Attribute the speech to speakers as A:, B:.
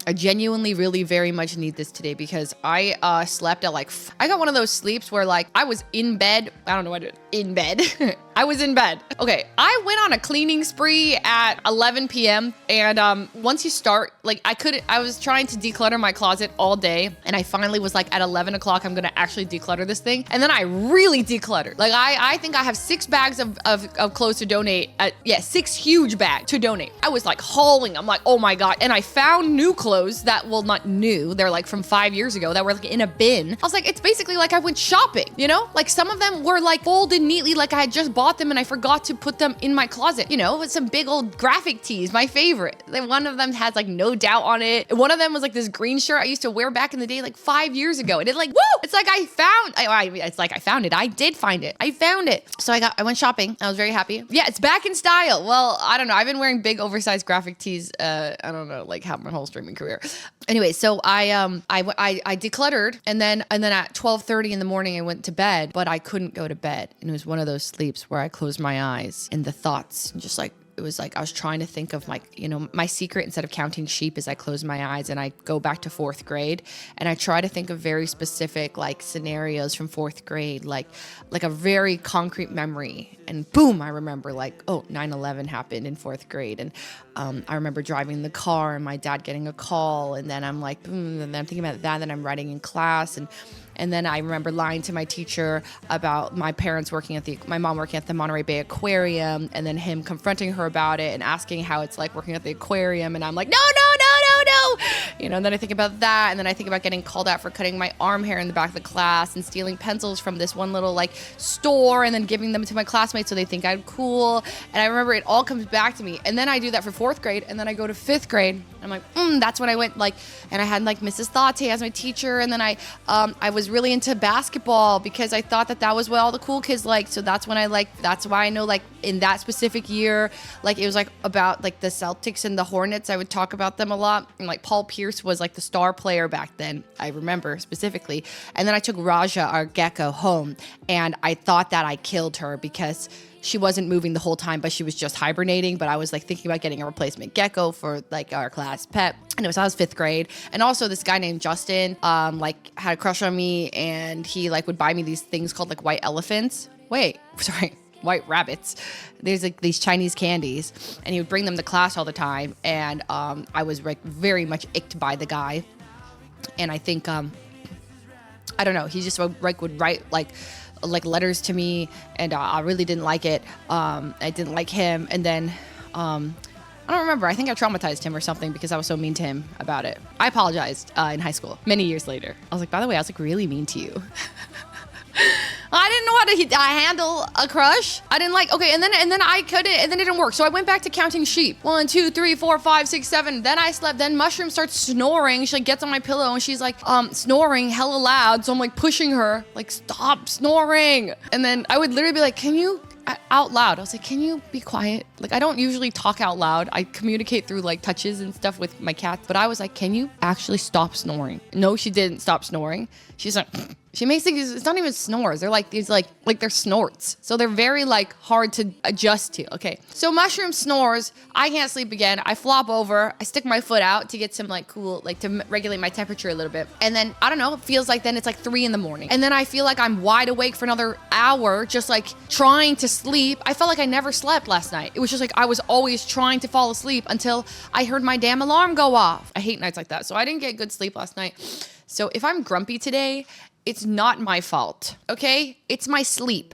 A: I genuinely really very much need this today because I slept at like, I got one of those sleeps where like I was in bed. I don't know what in bed. I was in bed. Okay. I went on a cleaning spree at 11 p.m. And once you start, like I was trying to declutter my closet all day. And I finally was like at 11 o'clock, I'm going to actually declutter this thing. And then I really decluttered. Like I think I have 6 bags of clothes to donate. 6 huge bags to donate. I was like hauling. I'm like, oh my God. And I found new clothes that, well, not new. They're like from 5 years ago that were like in a bin. I was like, it's basically like I went shopping, you know? Like some of them were like folded neatly, like I had just bought them and I forgot to put them in my closet, you know, with some big old graphic tees, my favorite. Like one of them has like No Doubt on it. One of them was like this green shirt I used to wear back in the day, like 5 years ago. And it's like, woo! It's like I found it. I did find it. I found it. So I went shopping. I was very happy. Yeah, it's back in style. Well, I don't know. I've been wearing big oversized graphic tees. I don't know, like my whole streaming career. Anyway, so I decluttered and then at 12:30 in the morning I went to bed, but I couldn't go to bed. And it was one of those sleeps where I closed my eyes and the thoughts just like, it was like I was trying to think of like, you know, my secret instead of counting sheep is I close my eyes and I go back to 4th grade and I try to think of very specific like scenarios from 4th grade, like a very concrete memory. And boom, I remember like, oh, 9/11 happened in 4th grade. And I remember driving the car and my dad getting a call. And then I'm like, and then I'm thinking about that. And then I'm writing in class. And then I remember lying to my teacher about my mom working at the Monterey Bay Aquarium, and then him confronting her about it and asking how it's like working at the aquarium. And I'm like, no. You know, and then I think about that. And then I think about getting called out for cutting my arm hair in the back of the class and stealing pencils from this one little like store and then giving them to my classmates so they think I'm cool. And I remember it all comes back to me. And then I do that for 4th grade. And then I go to 5th grade. I'm like, that's when I went like, and I had like Mrs. Thate as my teacher. And then I was really into basketball because I thought that was what all the cool kids liked. So that's when that's why I know like in that specific year, like it was like about like the Celtics and the Hornets. I would talk about them a lot. And like Paul Pierce was like the star player back then. I remember specifically. And then I took Raja, our gecko, home and I thought that I killed her because she wasn't moving the whole time, but she was just hibernating. But I was like thinking about getting a replacement gecko for like our class pet. And I was 5th grade. And also this guy named Justin, like had a crush on me and he like would buy me these things called like white elephants. White rabbits. There's like these Chinese candies and he would bring them to class all the time. And I was like very much icked by the guy. And I think, I don't know, he just like would write like letters to me and I really didn't like it. I didn't like him. And then, I don't remember. I think I traumatized him or something because I was so mean to him about it. I apologized in high school many years later. I was like, by the way, I was like really mean to you. I didn't know how to handle a crush. I didn't like, okay, and then I couldn't, and then it didn't work. So I went back to counting sheep. 1, 2, 3, 4, 5, 6, 7. Then I slept. Then Mushroom starts snoring. She like gets on my pillow and she's like snoring hella loud. So I'm like pushing her, like stop snoring. And then I would literally be like, can you? Out loud. I was like, can you be quiet? Like, I don't usually talk out loud. I communicate through like touches and stuff with my cats. But I was like, can you actually stop snoring? No, she didn't stop snoring. She's like, she makes things, it's not even snores. They're like these like they're snorts. So they're very like hard to adjust to. Okay. So Mushroom snores. I can't sleep again. I flop over. I stick my foot out to get some like cool, like to regulate my temperature a little bit. And then, I don't know, it feels like then it's like 3 a.m. And then I feel like I'm wide awake for another hour, just like trying to sleep. I felt like I never slept last night. It was just like I was always trying to fall asleep until I heard my damn alarm go off. I hate nights like that. So I didn't get good sleep last night. So if I'm grumpy today, it's not my fault, okay? It's my sleep.